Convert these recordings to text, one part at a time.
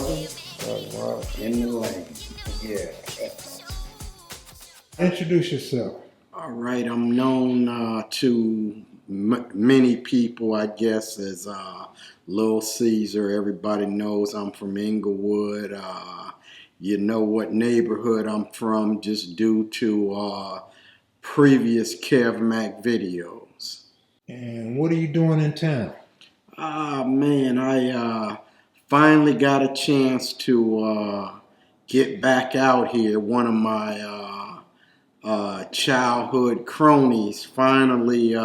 brother. In the lane. Yeah. Introduce yourself. All right, I'm known to many people, I guess, as Lil Caesar. Everybody knows I'm from Inglewood. You know what neighborhood I'm from just due to previous Kev Mac videos. And what are you doing in town? Man, I finally got a chance to get back out here. One of my childhood cronies finally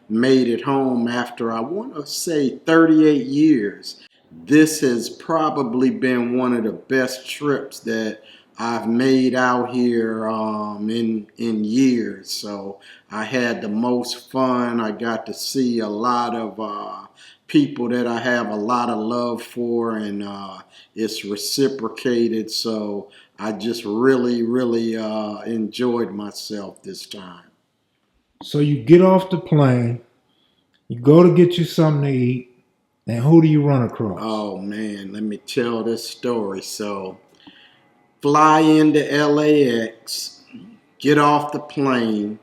made it home after, I want to say, 38 years. This has probably been one of the best trips that I've made out here in years. So I had the most fun. I got to see a lot of people that I have a lot of love for, and it's reciprocated. So I just really enjoyed myself this time. So you get off the plane, you go to get you something to eat, and who do you run across? Oh man, let me tell this story. So fly into LAX, get off the plane,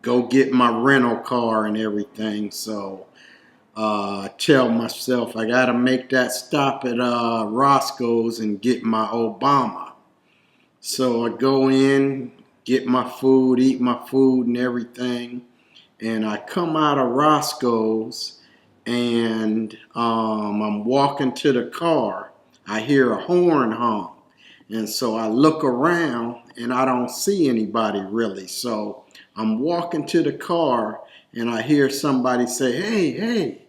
go get my rental car and everything. So tell myself I gotta make that stop at Roscoe's and get my Obama. So I go in, get my food, eat my food and everything, and I come out of Roscoe's, and I'm walking to the car. I hear a horn honk, and so I look around and I don't see anybody really. So I'm walking to the car and I hear somebody say, "Hey, hey."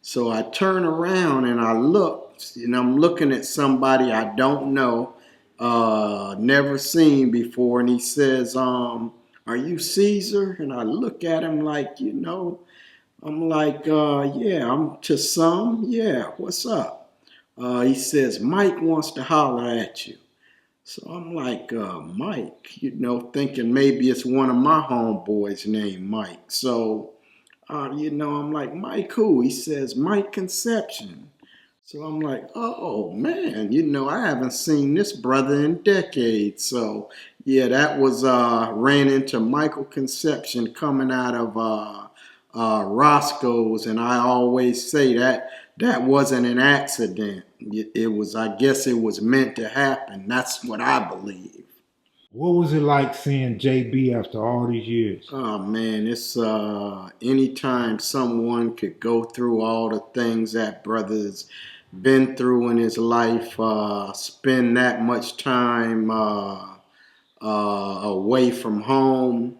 So I turn around and I look, and I'm looking at somebody I don't know, never seen before, and he says, "Are you Caesar?" And I look at him like, I'm like, "Yeah, I'm to some. Yeah, what's up?" He says, "Mike wants to holler at you." So I'm like, Mike, thinking maybe it's one of my homeboys named Mike. So, I'm like, "Mike who?" He says, "Mike Conception." So I'm like, "Oh man, I haven't seen this brother in decades." So yeah, that was ran into Michael Conception coming out of Roscoe's, and I always say that wasn't an accident. It was, I guess, it was meant to happen. That's what I believe. What was it like seeing JB after all these years? Oh man, it's anytime someone could go through all the things that brother's been through in his life, spend that much time away from home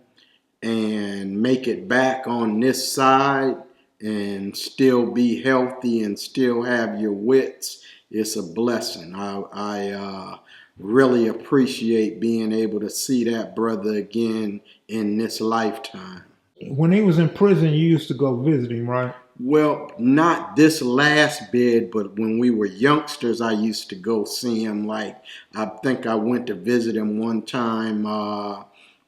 and make it back on this side and still be healthy and still have your wits, it's a blessing. I really appreciate being able to see that brother again in this lifetime. When he was in prison, you used to go visit him, right? Well, not this last bid, but when we were youngsters, I used to go see him. Like, I think I went to visit him one time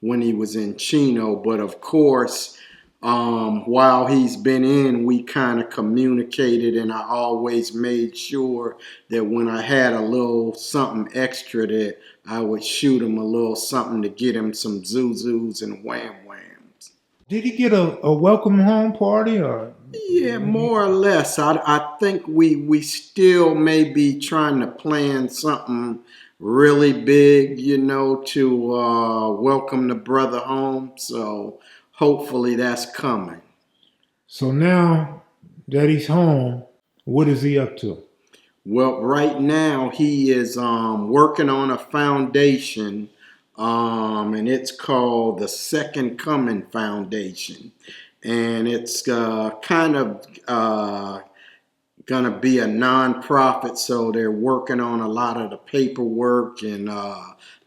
when he was in Chino. But of course, while he's been in, we kind of communicated, and I always made sure that when I had a little something extra, that I would shoot him a little something to get him some zuzus and wham whams. Did he get a welcome home party or? Yeah, more or less. I think we still may be trying to plan something really big, to welcome the brother home. So hopefully that's coming. So now that he's home, what is he up to? Well, right now he is working on a foundation, and it's called the Second Coming Foundation. And it's kind of going to be a nonprofit, so they're working on a lot of the paperwork and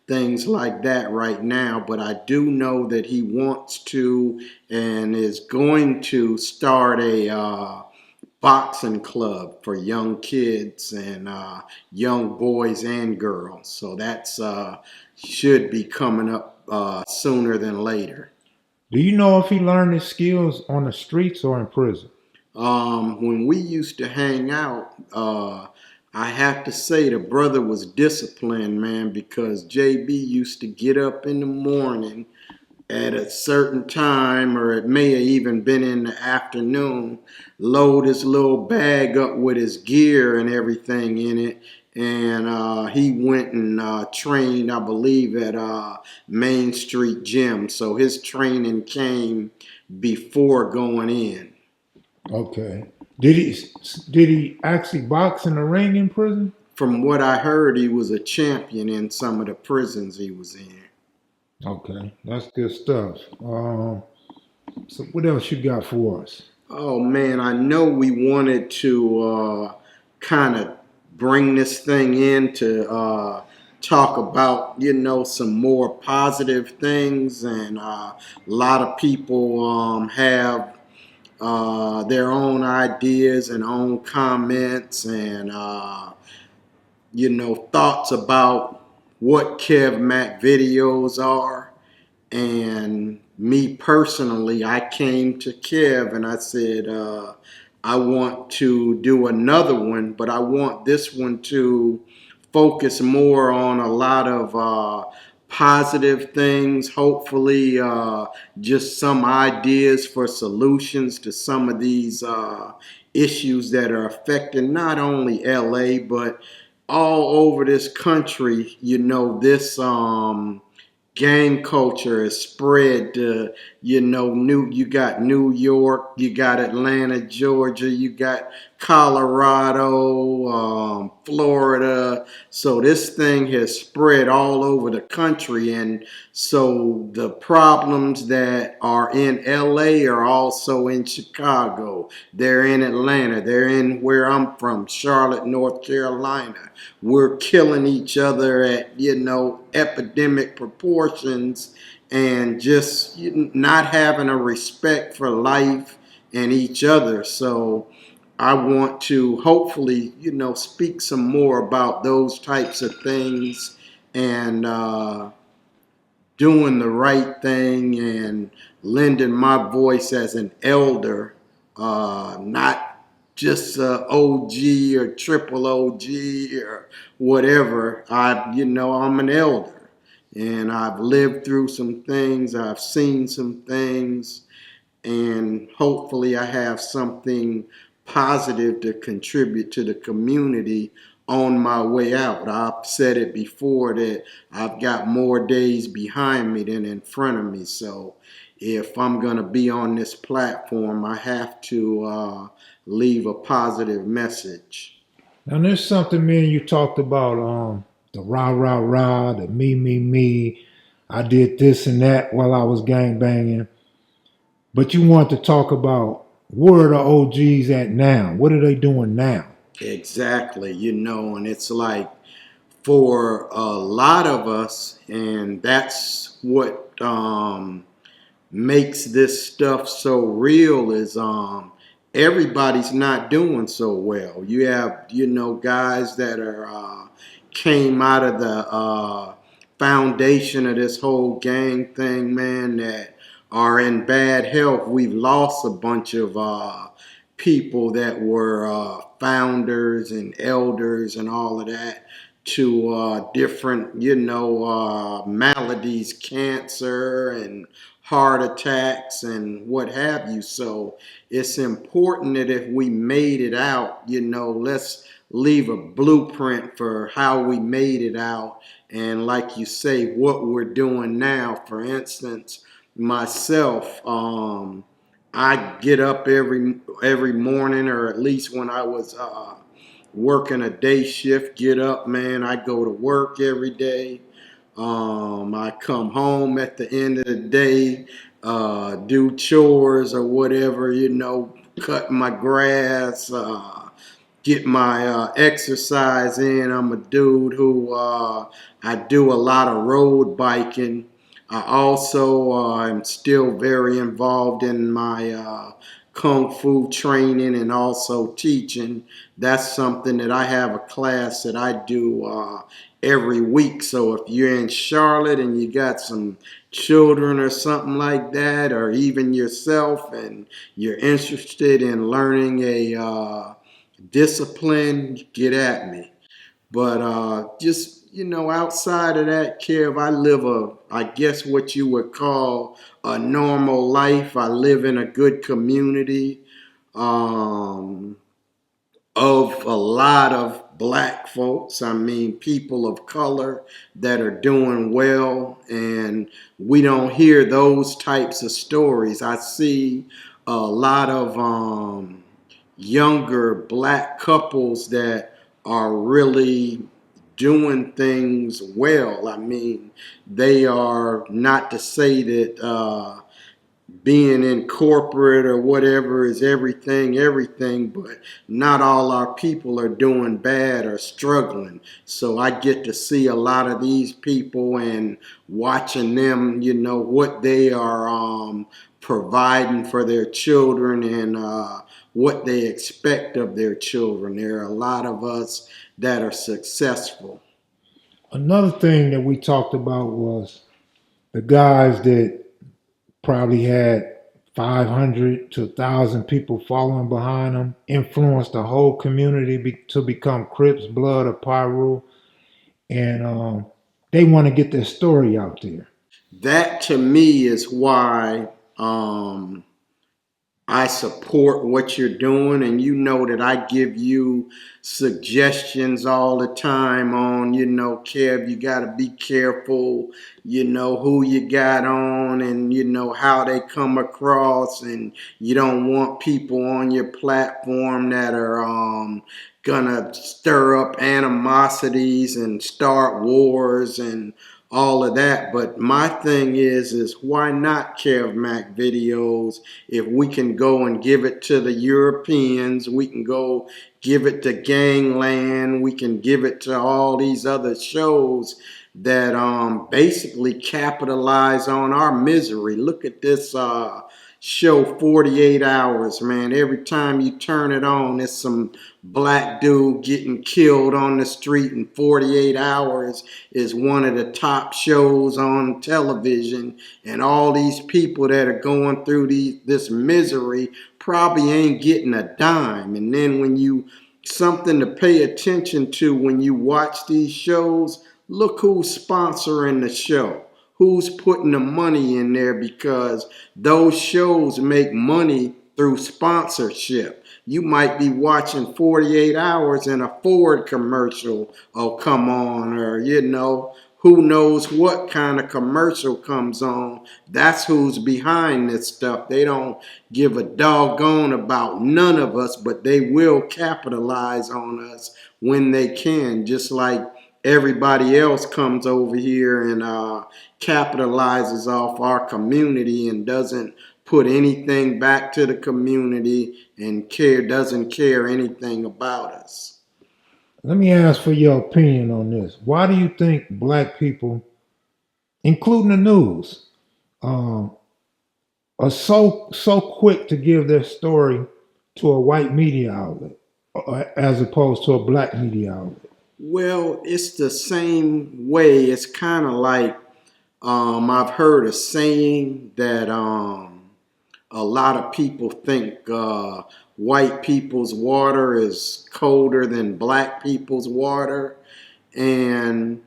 things like that right now. But I do know that he wants to and is going to start a boxing club for young kids and young boys and girls. So that's should be coming up sooner than later. Do you know if he learned his skills on the streets or in prison? When we used to hang out, I have to say the brother was disciplined, man, because JB used to get up in the morning at a certain time, or it may have even been in the afternoon, load his little bag up with his gear and everything in it. And he went and trained, I believe, at Main Street Gym. So his training came before going in. Okay. Did he actually box in the ring in prison? From what I heard, he was a champion in some of the prisons he was in. Okay, that's good stuff. So what else you got for us? Oh man, I know we wanted to kind of bring this thing in to talk about, some more positive things, and a lot of people have their own ideas and own comments and thoughts about what Kev Mac videos are. And me personally, I came to Kev and I said, I want to do another one, but I want this one to focus more on a lot of positive things, hopefully just some ideas for solutions to some of these issues that are affecting not only LA, but all over this country. This gang culture is spread to, you got New York, you got Atlanta, Georgia, you got Colorado, Florida. So this thing has spread all over the country. And so the problems that are in LA are also in Chicago. They're in Atlanta. They're in where I'm from, Charlotte, North Carolina. We're killing each other at, epidemic proportions, and just not having a respect for life and each other. So I want to hopefully, speak some more about those types of things, and doing the right thing and lending my voice as an elder, not just OG or triple OG or whatever. I'm an elder, and I've lived through some things. I've seen some things, and hopefully I have something positive to contribute to the community on my way out. I've said it before that I've got more days behind me than in front of me. So if I'm going to be on this platform, I have to leave a positive message. Now there's something me and you talked about, the rah rah rah, the me. I did this and that while I was gang banging. But you want to talk about where are the OGs at now? What are they doing now? Exactly, and it's like for a lot of us, and that's what makes this stuff so real, is everybody's not doing so well. You have, guys that are came out of the foundation of this whole gang thing, man, that are in bad health. We've lost a bunch of people that were founders and elders and all of that to different, maladies, cancer and heart attacks and what have you. So it's important that if we made it out, let's leave a blueprint for how we made it out. And like you say, what we're doing now. For instance, myself, I get up every morning, or at least when I was working a day shift, get up, man. I go to work every day. I come home at the end of the day, do chores or whatever, cut my grass, get my exercise in. I'm a dude who I do a lot of road biking. I also am still very involved in my Kung Fu training and also teaching. That's something that I have a class that I do every week. So if you're in Charlotte and you got some children or something like that, or even yourself, and you're interested in learning a discipline, get at me. But just, outside of that, Kev, I live I guess what you would call a normal life. I live in a good community. Um, of a lot of black folks. I mean, people of color that are doing well, and we don't hear those types of stories. I see a lot of younger black couples that are really doing things well. I mean, they are, not to say that being in corporate or whatever is everything, but not all our people are doing bad or struggling. So I get to see a lot of these people and watching them, what they are providing for their children and what they expect of their children. There are a lot of us that are successful. Another thing that we talked about was the guys that probably had 500 to 1,000 people following behind them, influenced the whole community to become Crips, Blood, or Pyru, and they want to get their story out there. That to me is why I support what you're doing, and you know that I give you suggestions all the time on, Kev, you got to be careful, who you got on, and, how they come across, and you don't want people on your platform that are gonna stir up animosities and start wars and all of that. But my thing is why not Kev Mac videos? If we can go and give it to the Europeans, we can go give it to Gangland, we can give it to all these other shows that basically capitalize on our misery. Look at this show 48 Hours, man. Every time you turn it on, it's some black dude getting killed on the street, and 48 Hours is one of the top shows on television, and all these people that are going through this misery probably ain't getting a dime. And then when you something to pay attention to when you watch these shows, look who's sponsoring the show. Who's putting the money in there, because those shows make money through sponsorship. You might be watching 48 Hours and a Ford commercial will come on, or, who knows what kind of commercial comes on. That's who's behind this stuff. They don't give a doggone about none of us, but they will capitalize on us when they can, just like everybody else comes over here and capitalizes off our community and doesn't put anything back to the community and doesn't care anything about us. Let me ask for your opinion on this. Why do you think black people, including the news, are so quick to give their story to a white media outlet as opposed to a black media outlet? Well, it's the same way. It's kind of like I've heard a saying that a lot of people think white people's water is colder than black people's water. And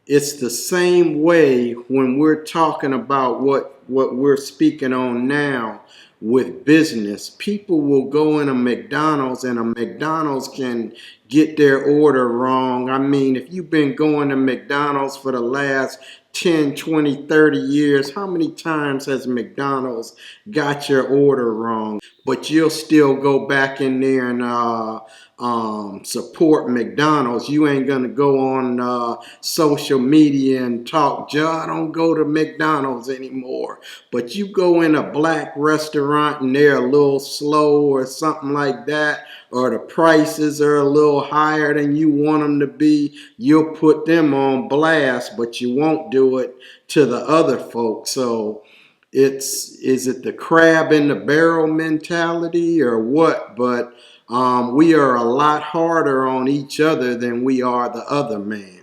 it's the same way when we're talking about what we're speaking on now with business. People will go in a McDonald's, and a McDonald's can get their order wrong. I mean, if you've been going to McDonald's for the last 10, 20, 30 years, how many times has McDonald's got your order wrong? But you'll still go back in there and support McDonald's. You ain't gonna go on social media and talk, I don't go to McDonald's anymore. But you go in a black restaurant and they're a little slow or something like that, or the prices are a little higher than you want them to be, you'll put them on blast, but you won't do it to the other folks. So is it the crab in the barrel mentality or what? But we are a lot harder on each other than we are the other man.